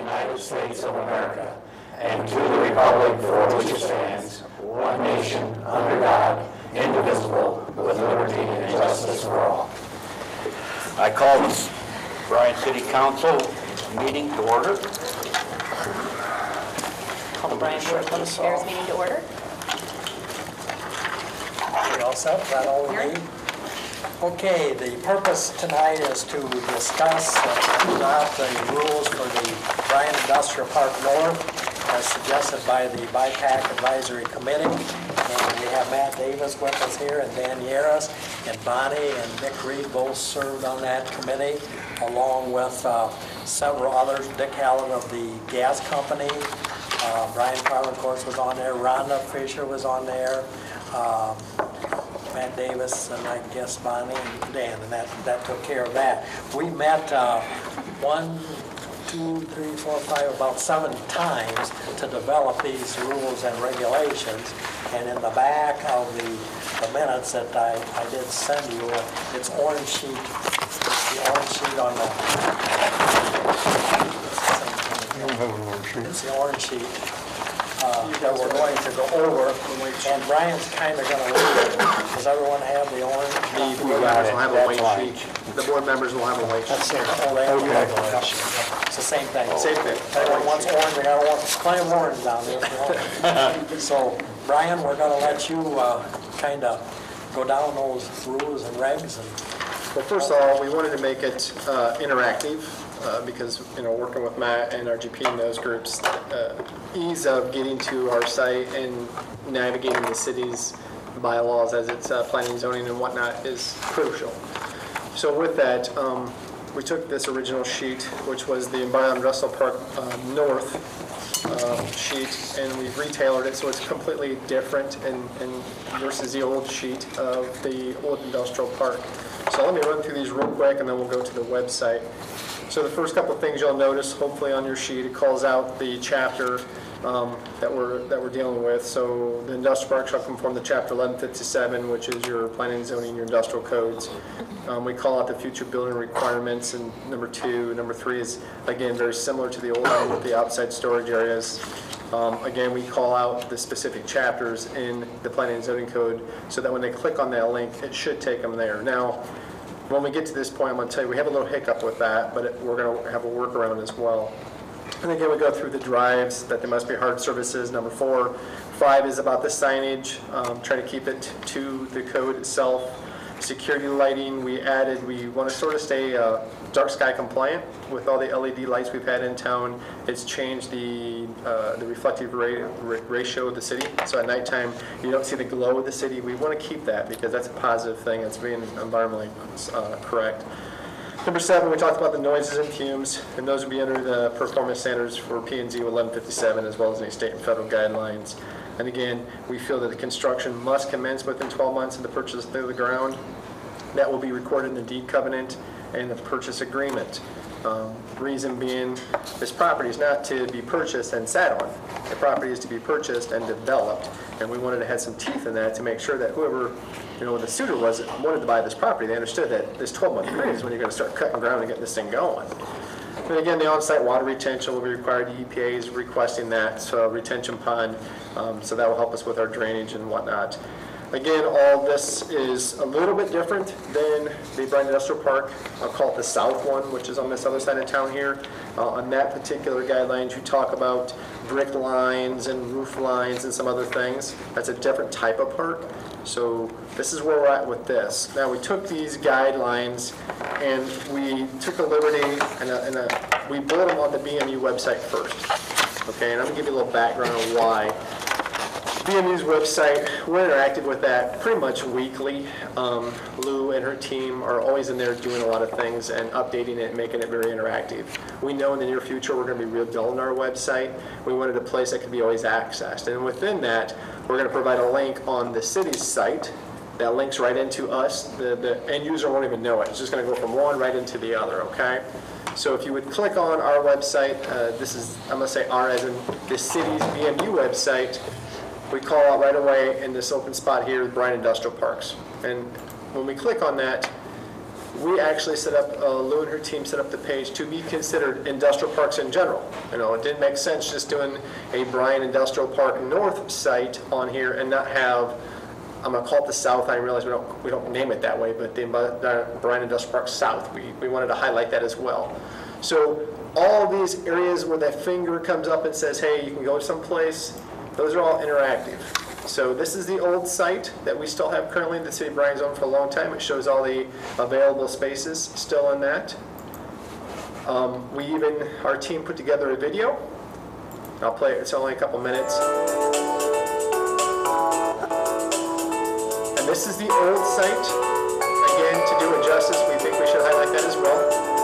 United States of America, and to the republic for which it stands, one nation, under God, indivisible, with liberty and justice for all. I call this Bryan City Council meeting to order. Call the Bryan Board of Public Affairs meeting to order. We all set? Is that all we need? Okay, the purpose tonight is to discuss and adopt the rules for the Bryan Industrial Park North as suggested by the BPA Advisory Committee. And we have Matt Davis with us here, and Dan Yaras, and Bonnie and Nick Reed both served on that committee, along with several others. Dick Allen of the gas company, Brian Carver, of course, was on there. Rhonda Fisher was on there. Matt Davis, and I guess Bonnie and Dan, and that took care of that. We met 1, 2, 3, 4, 5, about 7 times to develop these rules and regulations. And in the back of the minutes that I did send you, it's orange sheet, the orange sheet on the, it's the orange sheet. That we're going to go over, and Brian's kind of going to lead it. Does everyone have the orange? The board members will have a white sheet. The board members will have a white sheet. That's it. Oh, they have a white sheet. It's the same thing. Same thing. Everyone wants orange. I got plenty of orange down there. So, Brian, we're going to let you kind of go down those rules and regs. Well, first of all, we wanted to make it interactive. Because, working with Matt and our GP and those groups, ease of getting to our site and navigating the city's bylaws as it's planning, zoning, and whatnot is crucial. So with that, we took this original sheet, which was the Bryan Industrial Park North sheet, and we've retailored it so it's completely different and versus the old sheet of the old industrial park. So let me run through these real quick, and then we'll go to the website. So the first couple of things you'll notice, hopefully on your sheet, it calls out the chapter that we're dealing with. So the industrial park shall conform to Chapter 1157, which is your planning, zoning, your industrial codes. We call out the future building requirements, and number 2. Number 3 is, again, very similar to the old one with the outside storage areas. Again, we call out the specific chapters in the planning and zoning code so that when they click on that link, it should take them there. Now, when we get to this point, I'm going to tell you we have a little hiccup with that, but we're going to have a workaround as well. And again, we go through the drives, that there must be hard services, number 4. 5 is about the signage, trying to keep it to the code itself. Security lighting, we want to sort of stay dark sky compliant with all the LED lights we've had in town. It's changed the reflective ratio of the city. So at nighttime, you don't see the glow of the city. We want to keep that because that's a positive thing. It's being environmentally correct. Number 7, we talked about the noises and fumes, and those would be under the performance standards for P&Z 1157 as well as any state and federal guidelines. And again, we feel that the construction must commence within 12 months of the purchase of the ground. That will be recorded in the deed covenant and the purchase agreement. Reason being, this property is not to be purchased and sat on. The property is to be purchased and developed. And we wanted to have some teeth in that to make sure that whoever, the suitor was, wanted to buy this property, they understood that this 12-month period is when you're going to start cutting ground and getting this thing going. And again, the on-site water retention will be required. The EPA is requesting that, so retention pond, so that will help us with our drainage and whatnot. Again, all this is a little bit different than the Bryan Industrial Park. I'll call it the south one, which is on this other side of town here. On that particular guidelines, you talk about brick lines and roof lines and some other things. That's a different type of park. So this is where we're at with this. Now we took these guidelines and we took a liberty and we built them on the BMU website first. Okay, and I'm gonna give you a little background on why. BMU's website, we're interactive with that pretty much weekly. Lou and her team are always in there doing a lot of things and updating it and making it very interactive. We know in the near future we're going to be rebuilding our website. We wanted a place that could be always accessed. And within that, we're going to provide a link on the city's site that links right into us. The end user won't even know it. It's just going to go from one right into the other, okay? So if you would click on our website, this is, I'm going to say our as in the city's BMU website, we call out right away in this open spot here, Bryan Industrial Parks. And when we click on that, we actually set up, Lou and her team set up the page to be considered industrial parks in general. You know, it didn't make sense just doing a Bryan Industrial Park North site on here and not have, I'm gonna call it the South. I realize we don't name it that way, but the Bryan Industrial Park South, we wanted to highlight that as well. So all these areas where that finger comes up and says, hey, you can go someplace, those are all interactive. So this is the old site that we still have currently in the city of Bryan's owned for a long time. It shows all the available spaces still in that. Our team put together a video. I'll play it, it's only a couple minutes. And this is the old site. Again, to do it justice, we think we should highlight that as well.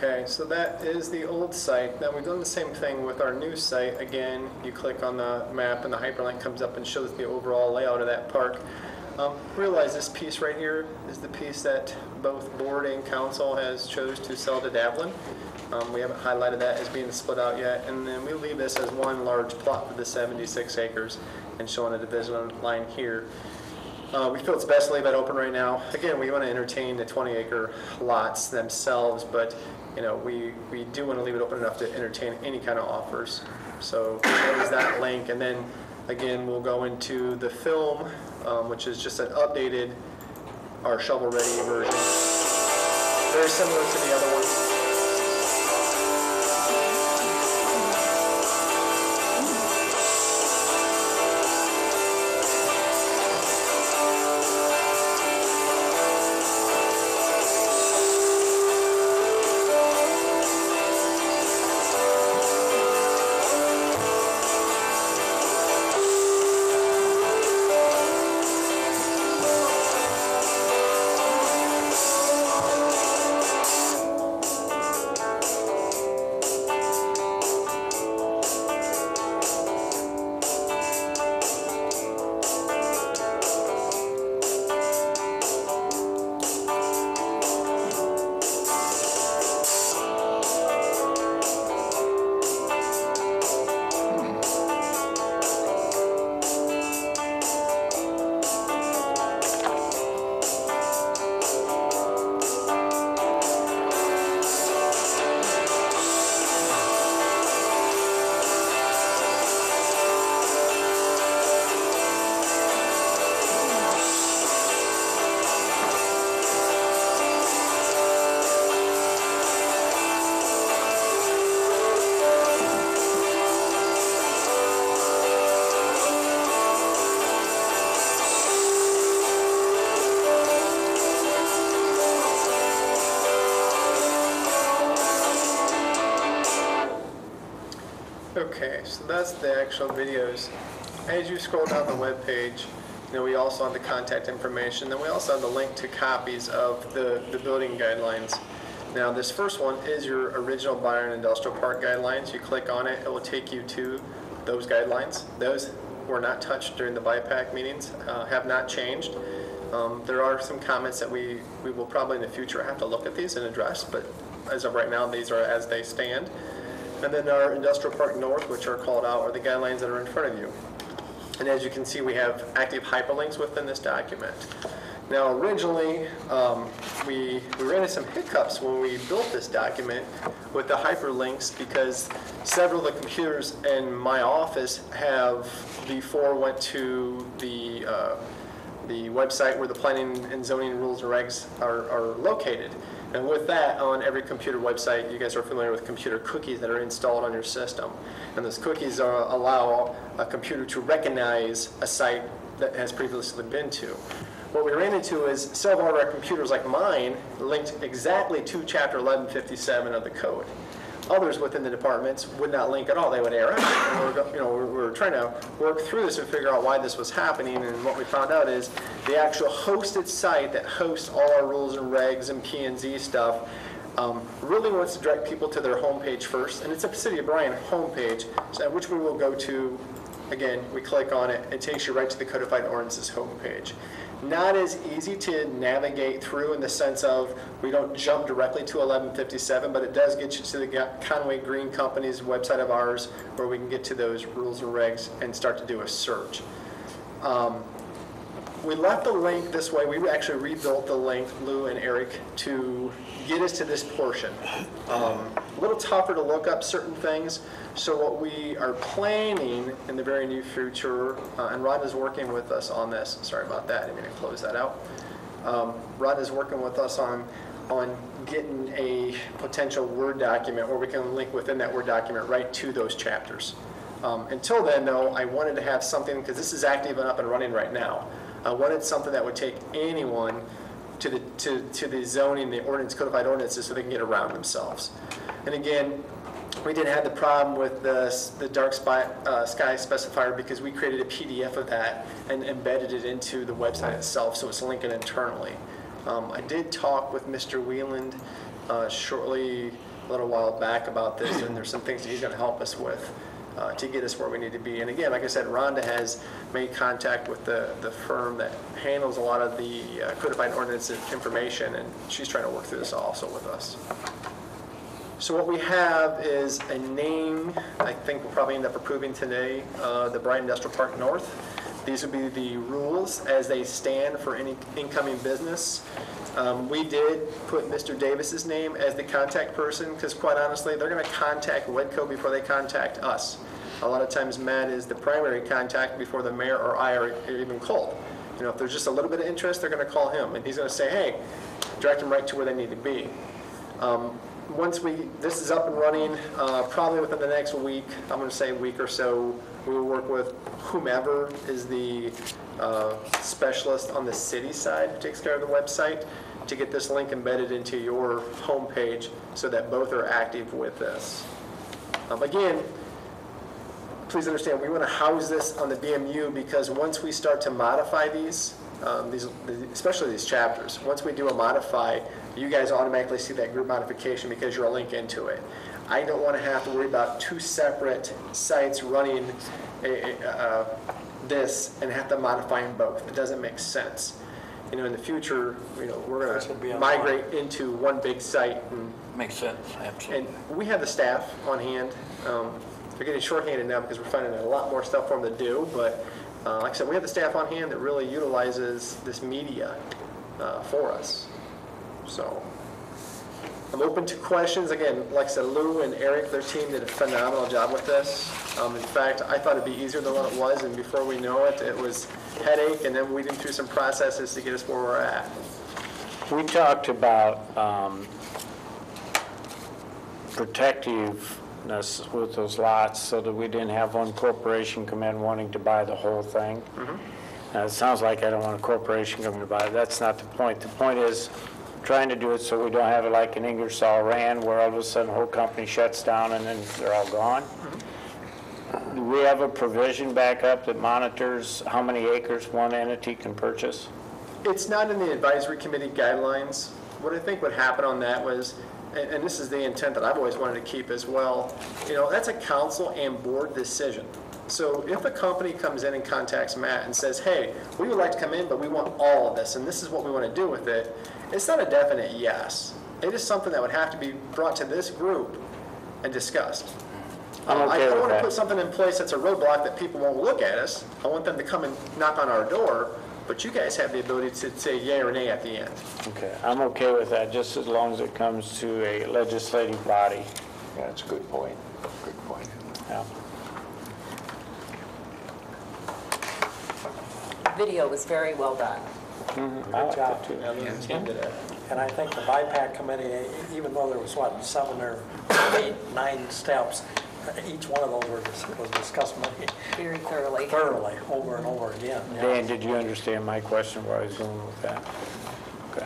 Okay, so that is the old site. Now we've done the same thing with our new site. Again, you click on the map and the hyperlink comes up and shows the overall layout of that park. Realize this piece right here is the piece that both board and council has chose to sell to Davlin. We haven't highlighted that as being split out yet, and then we leave this as one large plot for the 76 acres and showing a division line here. We feel it's best to leave that open right now. Again, we want to entertain the 20-acre lots themselves, but you know, we do want to leave it open enough to entertain any kind of offers. So there's that link, and then again, we'll go into the film, which is just an updated, our shovel-ready version. Very similar to the other one. So that's the actual videos. As you scroll down the web page, we also have the contact information. Then we also have the link to copies of the building guidelines. Now, this first one is your original Bryan Industrial Park guidelines. You click on it, it will take you to those guidelines. Those were not touched during the BPA meetings, have not changed. There are some comments that we will probably in the future have to look at these and address, but as of right now, these are as they stand. And then our Industrial Park North, which are called out, are the guidelines that are in front of you. And as you can see, we have active hyperlinks within this document. Now, originally, we ran into some hiccups when we built this document with the hyperlinks because several of the computers in my office have before went to the website where the planning and zoning rules and regs are located. And with that, on every computer website, you guys are familiar with computer cookies that are installed on your system. And those cookies allow a computer to recognize a site that has previously been to. What we ran into is several of our computers, like mine, linked exactly to Chapter 1157 of the code. Others within the departments would not link at all. They would error out. And we're trying to work through this and figure out why this was happening. And what we found out is the actual hosted site that hosts all our rules and regs and P&Z stuff really wants to direct people to their homepage first. And it's a City of Bryan homepage, which we will go to. Again, we click on it. It takes you right to the Codified Ordinances homepage. Not as easy to navigate through in the sense of we don't jump directly to 1157, but it does get you to the Conway Green Company's website of ours where we can get to those rules and regs and start to do a search. We left the link this way. We actually rebuilt the link, Lou and Eric, to get us to this portion. A little tougher to look up certain things. So what we are planning in the very near future, and Ron is working with us on this. Sorry about that. I'm going to close that out. Ron is working with us on getting a potential Word document where we can link within that Word document right to those chapters. Until then, though, I wanted to have something, because this is active and up and running right now. I wanted something that would take anyone to the zoning, the ordinance, codified ordinances, so they can get around themselves. And again, we didn't have the problem with the dark sky specifier because we created a PDF of that and embedded it into the website itself, so it's linking internally. I did talk with Mr. Wieland shortly, a little while back about this, and there's some things that he's going to help us with to get us where we need to be. And again, like I said, Rhonda has made contact with the firm that handles a lot of the codified ordinance information, and she's trying to work through this also with us. So what we have is a name I think we'll probably end up approving today, the Bryan Industrial Park North. These would be the rules as they stand for any incoming business. We did put Mr. Davis's name as the contact person because quite honestly, they're going to contact WEDCO before they contact us. A lot of times Matt is the primary contact before the mayor or I are even called. You know, if there's just a little bit of interest, they're going to call him and he's going to say, hey, direct them right to where they need to be. Once this is up and running, probably within the next week, I'm going to say a week or so, we will work with whomever is the specialist on the city side who takes care of the website to get this link embedded into your homepage so that both are active with this. Again, please understand, we want to house this on the BMU because once we start to modify these, especially these chapters, once we do a modify, you guys automatically see that group modification because you're a link into it. I don't want to have to worry about two separate sites running this and have to modify them both. It doesn't make sense. You know, in the future, you know, we're going to migrate into one big site. And, makes sense, absolutely. And we have the staff on hand. They're getting shorthanded now because we're finding a lot more stuff for them to do, but like I said, we have the staff on hand that really utilizes this media for us. So I'm open to questions. Again, like I said, Lou and Eric, their team did a phenomenal job with this. In fact, I thought it'd be easier than what it was, and before we know it, it was headache, and then weeding through some processes to get us where we're at. We talked about protectiveness with those lots so that we didn't have one corporation come in wanting to buy the whole thing. Mm-hmm. Now, it sounds like I don't want a corporation coming to buy it. That's not the point. The point is trying to do it so we don't have it like an Ingersoll Rand where all of a sudden the whole company shuts down and then they're all gone. Mm-hmm. do we have a provision back up that monitors how many acres one entity can purchase? It's not in the advisory committee guidelines. What I think would happen on that was, and this is the intent that I've always wanted to keep as well, that's a council and board decision. So if a company comes in and contacts Matt and says, hey, we would like to come in, but we want all of this, and this is what we want to do with it, it's not a definite yes. It is something that would have to be brought to this group and discussed. I'm okay I don't with want to that. put something in place that's a roadblock that people won't look at us. I want them to come and knock on our door, but you guys have the ability to say yay or nay at the end. Okay, I'm okay with that, just as long as it comes to a legislative body. Yeah, that's a good point. Good point. Yeah. Video was very well done. Good job. Yeah, the team did it. And I think the BPA committee, even though there was, 7 or 8, 9 steps, each one of those was discussed Very thoroughly. thoroughly over and over again. Dan, did you understand my question, where I was going with that? Okay.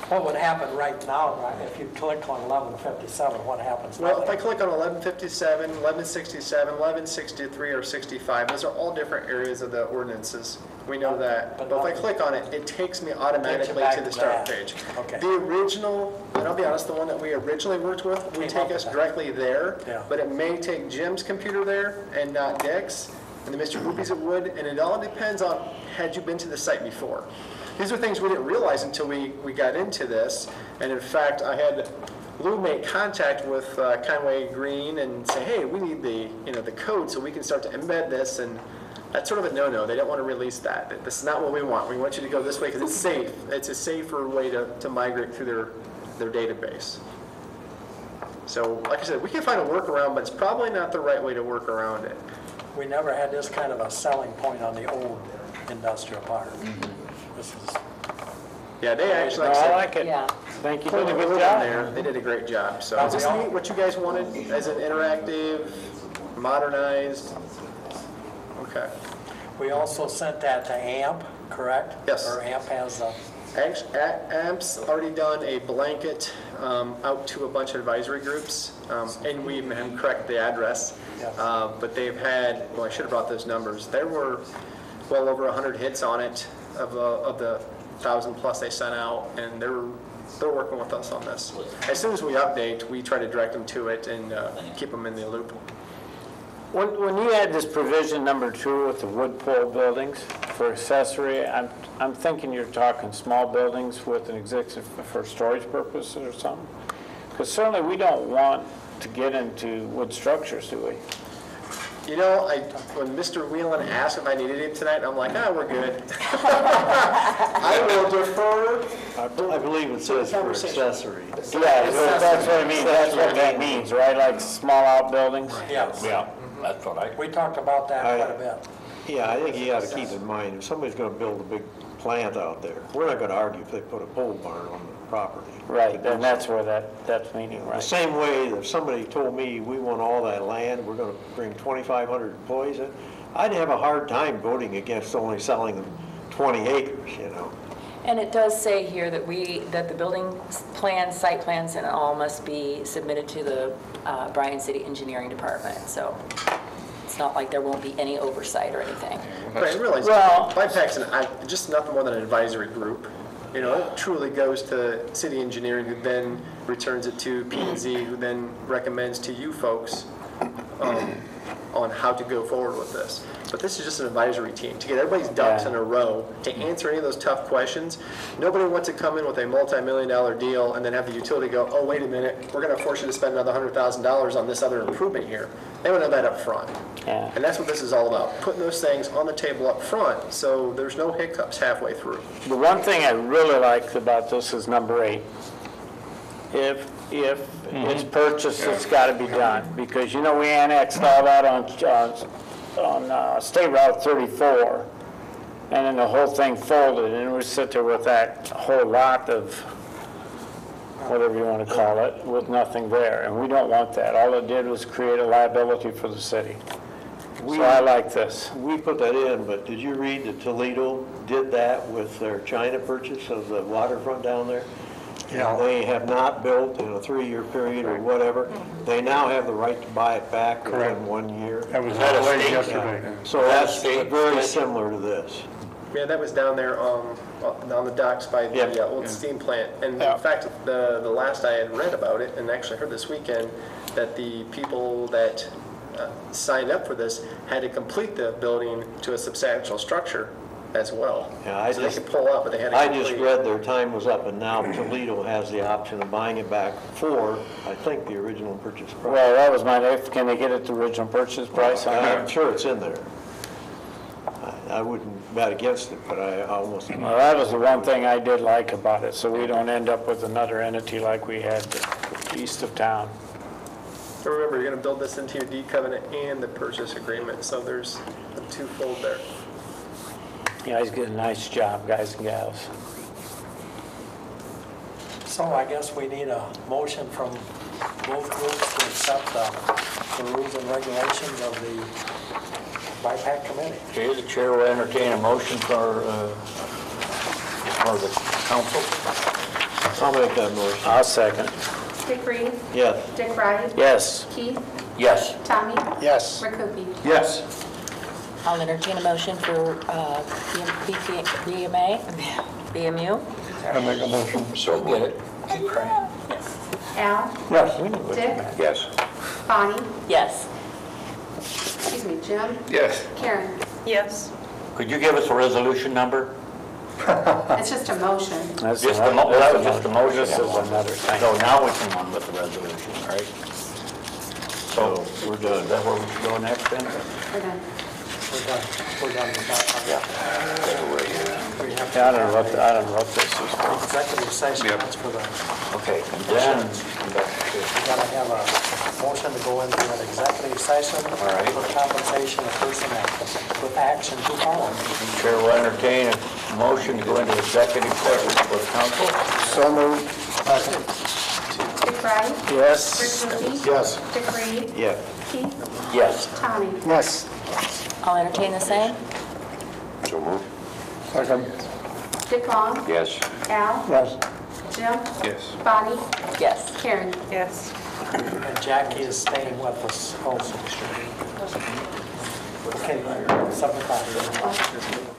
What would happen right now, right, if you click on 1157, what happens? Well, if I click on 1157, 1167, 1163, or 65, those are all different areas of the ordinances. We know that. But if I click on it, it takes me automatically back to the to start that. page. Okay. The original, and I'll be honest, the one that we originally worked with would Came take up us with that. directly there, Yeah. but it may take Jim's computer there and not Dick's, and the Mr. Whoopies it would, and it all depends on, had you been to the site before? These are things we didn't realize until we got into this, and in fact, I had Lou make contact with Conway Green and say, hey, we need the code so we can start to embed this, and that's sort of a no-no. They don't want to release that. This is not what we want. We want you to go this way because it's safe. It's a safer way to migrate through their database. So, like I said, we can find a workaround, but it's probably not the right way to work around it. We never had this kind of a selling point on the old industrial park. This is, Yeah, they actually, No, like I I said, like it. Yeah. Thank you, put did a a good good job. there. They did a great job. So, is this neat what you guys wanted as an interactive, modernized? Okay. we also sent that to AMP, correct? Yes. Or AMP has a, AMP's already done a blanket out to a bunch of advisory groups, and we even haven't corrected the address. Yes. But they've had, well, I should have brought those numbers. There were well over 100 hits on it of the 1,000 plus they sent out, and they're working with us on this. As soon as we update, we try to direct them to it and keep them in the loop. When you had this provision number 2 with the wood pole buildings for accessory, I'm thinking you're talking small buildings with an existing for storage purposes or something? Because certainly we don't want to get into wood structures, do we? You know, when Mr. Whelan asked if I needed him tonight, I'm like, we're good. I will defer. I believe it says for accessory. Yeah, that's what I mean, that's what that means, right? Like small outbuildings? yes. Yeah, that's what I, We talked about that quite a bit. Yeah, I think you got to keep in mind, if somebody's going to build a big plant out there, we're not going to argue if they put a pole barn on the property. Right, and that's where that's meaning, The right? same way if somebody told me we want all that land, we're going to bring 2,500 employees in, I'd have a hard time voting against only selling them 20 acres, you know. And it does say here that the building plans, site plans, and all must be submitted to the Bryan City Engineering Department. So it's not like there won't be any oversight or anything. Right, and realize, Well- BPAC's just nothing more than an advisory group. You know, it truly goes to city engineering, who then returns it to P&Z, who then recommends to you folks on how to go forward with this. But this is just an advisory team, to get everybody's ducks in a row, to answer any of those tough questions. Nobody wants to come in with a multi-million-dollar deal and then have the utility go, oh, wait a minute, we're going to force you to spend another $100,000 on this other improvement here. They want to know that up front. Yeah. And that's what this is all about, putting those things on the table up front, so there's no hiccups halfway through. The one thing I really like about this is number 8. If it's purchased, it's got to be done, because, you know, we annexed all that on State Route 34, and then the whole thing folded, and we sit there with that whole lot of, whatever you want to call it, with nothing there, and we don't want that. All it did was create a liability for the city. So I like this. We put that in, but did you read that Toledo did that with their China purchase of the waterfront down there? and they have not built in a 3-year period or whatever, they now have the right to buy it back within 1 year. That was that a always state? yesterday. So that's state very statute? similar to this. Yeah, that was down there on the docks by the Yep. old steam plant. And Yeah. in fact, the last I had read about it, and actually heard this weekend, that the people that signed up for this had to complete the building to a substantial structure as well. Yeah, So they could pull up, but they had to I complete. just read their time was up, and now Toledo has the option of buying it back for, I think, the original purchase price. Well, that was my, can they get it the original purchase price on I'm it? sure it's in there. I wouldn't bet against it, but I almost, Well, that was the one thing I did like about it, so we don't end up with another entity like we had east of town. Remember, you're going to build this into your deed covenant and the purchase agreement, so there's a twofold there. You guys did a nice job, guys and gals. So I guess we need a motion from both groups to accept the rules and regulations of the BPA committee. Okay, the chair will entertain a motion for the council. I'll make that motion. I'll second. Dick Reed, Yes. Dick Wright, Yes. Keith, Yes. Tommy, Yes. Rick Hoopie. Yes. I'll entertain a motion for BMU. I make a motion. So get it. Keep crying. Al, Yes. Dick, Yes. Bonnie, Yes. excuse me, Jim, Yes. Karen. Yes. Could you give us a resolution number? It's just a motion. That's Just another- well, that was just a motion. This is another thing. So now we can on with the resolution, all right? So we're done. Is that where we should go next then? We're done. We're done. We're done with that. We have Yeah, I don't know what this is. executive session, that's for the, Okay, and then, we gotta have a motion to go into an executive session right. for compensation of personnel with action to follow. Chair will entertain a motion to go into executive session for council. So moved. Dick Wright, Rick Yes. Hoopie. Yes. Dick Reed, Yeah. Keith, Yes. Tommy. Yes. I'll entertain the same. So moved. Second. Dick Long, Yes. Al, Yes. Jim, Yes. Bonnie, Yes. Karen. Yes. And Jackie is staying with us also. Okay, 7:05.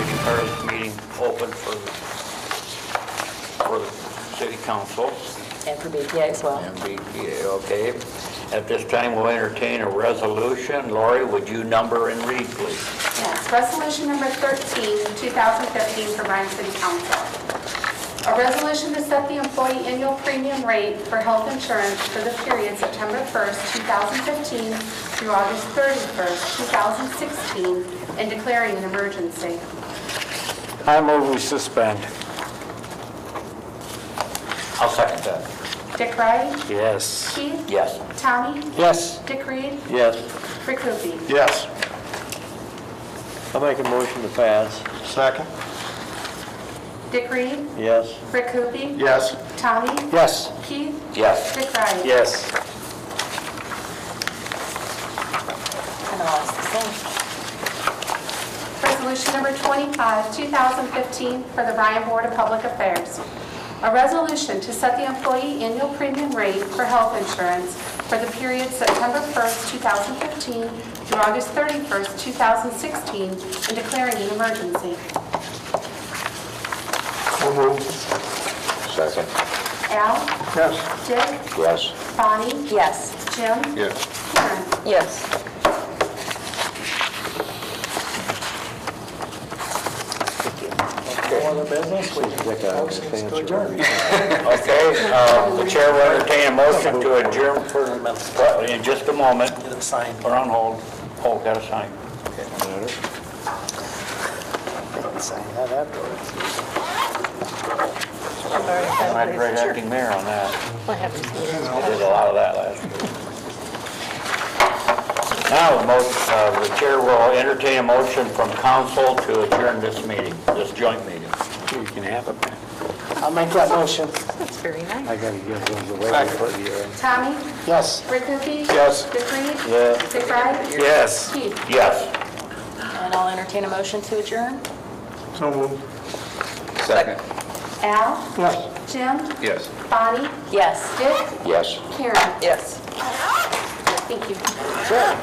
I declare this meeting open for the city council And for BPA as well. and BPA, okay? At this time, we'll entertain a resolution. Lori, would you number and read, please? Yes, resolution number 13, 2015 for Bryan City Council. A resolution to set the employee annual premium rate for health insurance for the period September 1st, 2015 through August 31st, 2016, and declaring an emergency. I move we suspend. I'll second that. Dick Wright? Yes. Keith? Yes. Tommy? Yes. Dick Reed? Yes. Rick Hoopie? Yes. I'll make a motion to pass. Second? Dick Reed? Yes. Rick Hoopie? Yes. Tommy? Yes. Keith? Yes. Dick Wright? Yes. Kind of lost the same. Resolution number 25, 2015, for the Bryan Board of Public Affairs. A resolution to set the employee annual premium rate for health insurance for the period September 1st, 2015 through August 31st, 2016, and declaring an emergency. So moved. Second. Al? Yes. Dick? Yes. Bonnie? Yes. Jim? Yes. Karen? Yes. No other business, we motion to adjourn. Okay, the chair will entertain a motion to adjourn for, in just a moment. Get it signed. We're on hold. Oh, got to sign. Sign that afterwards. I had a great acting mayor on that. I did a lot of that last year. Now, the chair will entertain a motion from council to adjourn this meeting, this joint meeting. You can have it, man. I'll make that motion. That's very nice. I gotta give those away before the year. Tommy? Yes. Rick Hoopie? Yes. Dick Reed? Yeah. Dick Wright? Yes. Keith? Yes. And I'll entertain a motion to adjourn. So moved. Second. Al? Yes. Jim? Yes. Bonnie? Yes. Dick? Yes. Karen? Yes. Thank you. Sure.